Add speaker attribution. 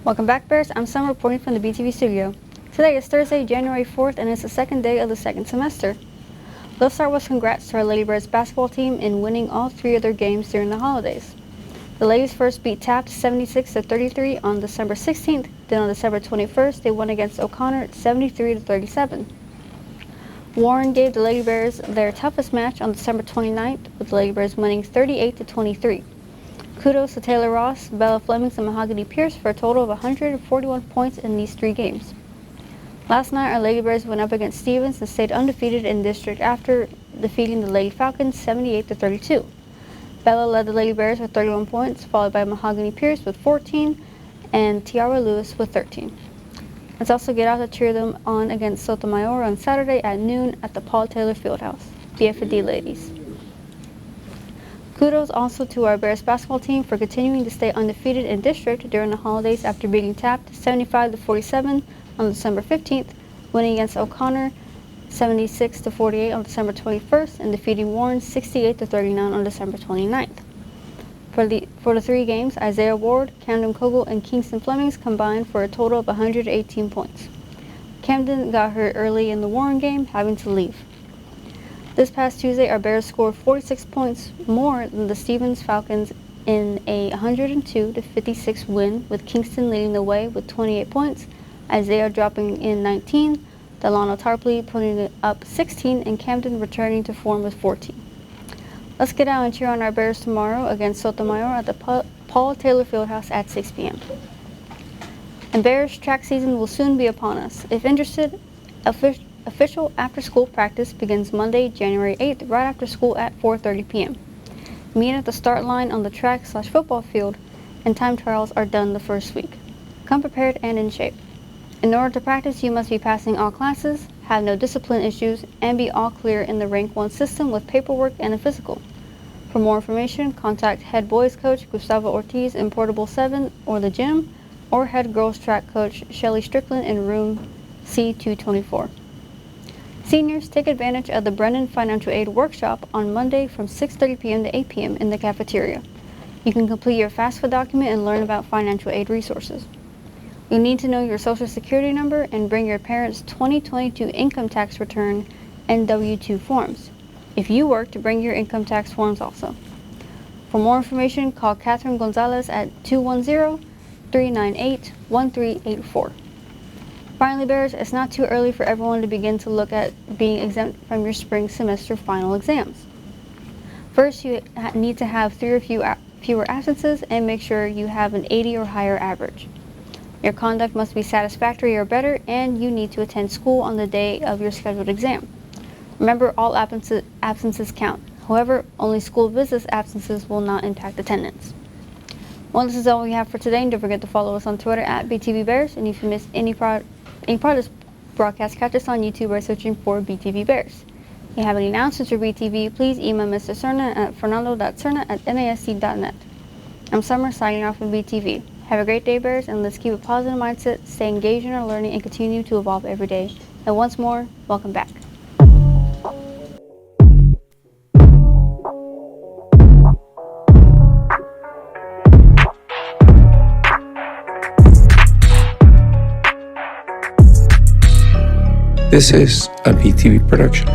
Speaker 1: Welcome back, Bears. I'm Summer reporting from the BTV studio. Today is Thursday, January 4th, and it's the second day of the second semester. Let's start with congrats to our Lady Bears basketball team in winning all three of their games during the holidays. The ladies first beat Taft 76-33 on December 16th. Then on December 21st, they won against O'Connor 73-37. Warren gave the Lady Bears their toughest match on December 29th, with the Lady Bears winning 38-23. Kudos to Taylor Ross, Bella Flemings, and Mahogany Pierce for a total of 141 points in these three games. Last night, our Lady Bears went up against Stevens and stayed undefeated in district after defeating the Lady Falcons 78-32. Bella led the Lady Bears with 31 points, followed by Mahogany Pierce with 14 and Tiara Lewis with 13. Let's also get out to cheer them on against Sotomayor on Saturday at noon at the Paul Taylor Fieldhouse. BFD ladies. Kudos also to our Bears basketball team for continuing to stay undefeated in district during the holidays after beating Taft 75-47 on December 15th, winning against O'Connor 76-48 on December 21st, and defeating Warren 68-39 on December 29th. For the three games, Isaiah Ward, Camden Kogel, and Kingston Flemings combined for a total of 118 points. Camden got hurt early in the Warren game, having to leave. This past Tuesday, our Bears scored 46 points more than the Stevens Falcons in a 102-56 win, with Kingston leading the way with 28 points, Isaiah dropping in 19, Delano Tarpley putting up 16, and Camden returning to form with 14. Let's get out and cheer on our Bears tomorrow against Sotomayor at the Paul Taylor Fieldhouse at 6 p.m. And Bears track season will soon be upon us. If interested, official after-school practice begins Monday, January 8th, right after school at 4:30 p.m. Meet at the start line on the track/football field, and time trials are done the first week. Come prepared and in shape. In order to practice, you must be passing all classes, have no discipline issues, and be all clear in the Rank 1 system with paperwork and a physical. For more information, contact head boys coach Gustavo Ortiz in Portable 7 or the gym, or head girls track coach Shelly Strickland in room C224. Seniors, take advantage of the Brennan Financial Aid Workshop on Monday from 6:30 p.m. to 8 p.m. in the cafeteria. You can complete your FAFSA document and learn about financial aid resources. You need to know your Social Security number and bring your parents' 2022 income tax return and W-2 forms. If you work, to bring your income tax forms also. For more information, call Catherine Gonzalez at 210-398-1384. Finally, Bears, it's not too early for everyone to begin to look at being exempt from your spring semester final exams. First, you need to have 3 or fewer absences and make sure you have an 80 or higher average. Your conduct must be satisfactory or better, and you need to attend school on the day of your scheduled exam. Remember, all absences count. However, only school visits absences will not impact attendance. Well, this is all we have for today, and don't forget to follow us on Twitter at BTV Bears, and if you missed any part of this broadcast, catch us on YouTube by searching for BTV Bears. If you have any announcements for BTV, please email Mr. Cerna at fernando.cerna@nasc.net. I'm Summer, signing off with BTV. Have a great day, Bears, and let's keep a positive mindset, stay engaged in our learning, and continue to evolve every day. And once more, welcome back.
Speaker 2: This is a BTV production.